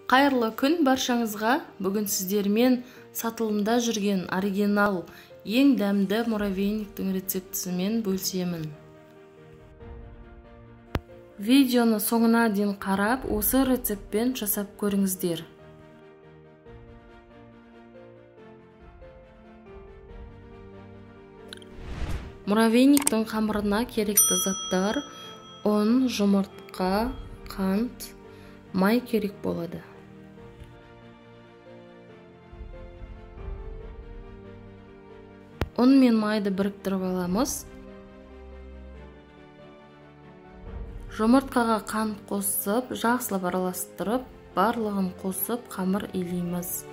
Қайырлы күн баршаңызға. Бүгін сіздермен сатылымда жүрген оригинал ең дәмді муравейниктің рецептісімен бөлісемін. Видеоны соңына дейін қарап, осы рецептпен жасап көріңіздер. Муравейниктің қамырына керекті заттар: ұн, жұмыртқа, қант, май керек болады. Ұн мен майды біріктіріп аламыз. Жұмыртқаға қант қосып, жақсылап араластырып, барлығын қосып қамыр илейміз.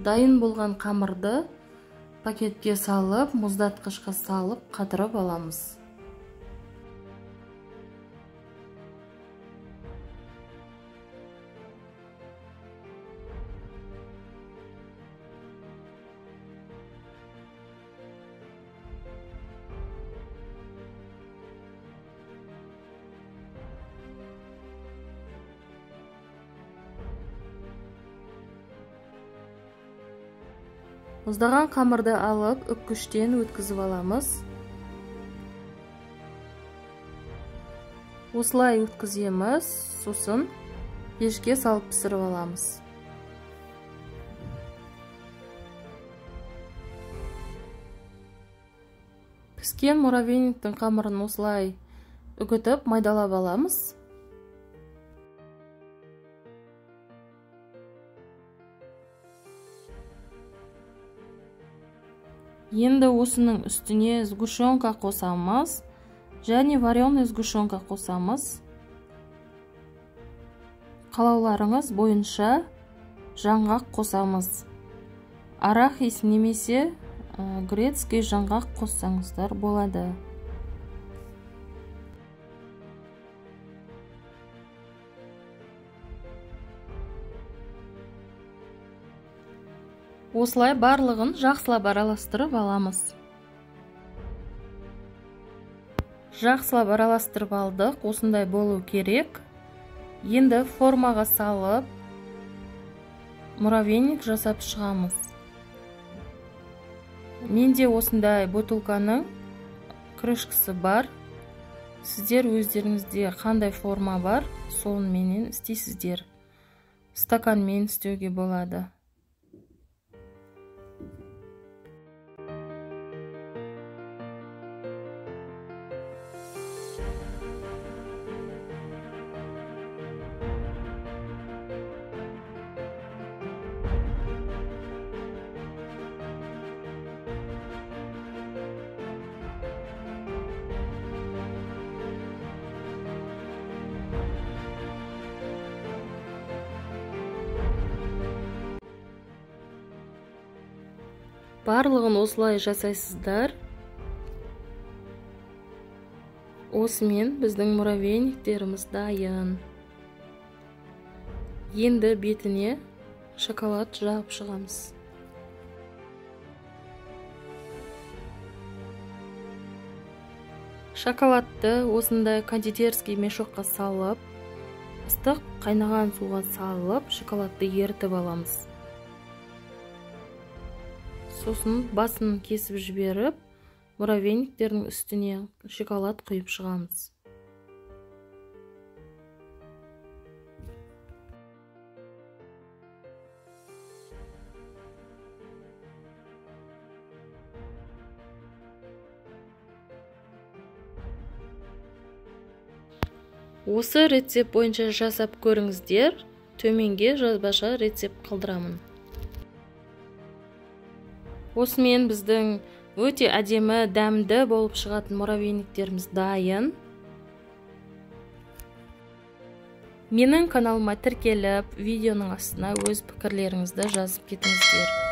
Дайын болған қамырды пакетке салып, мұздатқышқа салып, қатырып аламыз. Мұздаған қамырды алып, үккіштен өткізіп аламыз. Осылай өткіземіз, сосын пешке салып пісіріп аламыз. Піскен муравейниктің қамырын осылай үгітіп, майдалап аламыз. Енді осының үстіне сгущенка қосамыз, және вареный сгущенка қосамыз. Қалауларыңыз бойынша жаңғақ қосамыз. Арахис немесе грецкий жаңғақ қоссаңыздар болады. Осылай барлығын жақсылап араластырып аламыз. Жақсылап араластырып алдық, осындай болу керек. Енді формаға салып, муравейник жасап шығамыз. Менде осындай бутылканың крышкасы бар. Сіздер өздеріңізде қандай форма бар, сонымен істейсіздер. Стаканмен істеуге болады. Барлығын осылай жасайсыздар. Осымен біздің муравейниктеріміз дайын. Енді бетіне шоколад жағып шығамыз. Шоколадты осындай кондитерский мешокқа салып, ыстық қайнаған суға салып, шоколадты ерітіп аламыз. Сосын басын кесіп жіберіп, муравейниктердің үстіне шоколад құйып шығамыз. Осы рецепт бойынша жасап көріңіздер. Төменге жазбаша рецепт қалдырамын. Осымен біздің өте әдемі, дәмді болып шығатын муравейниктеріміз дайын. Менің каналыма тіркеліп, видеоның астына өз пікірлеріңізді жазып кетіңіздер.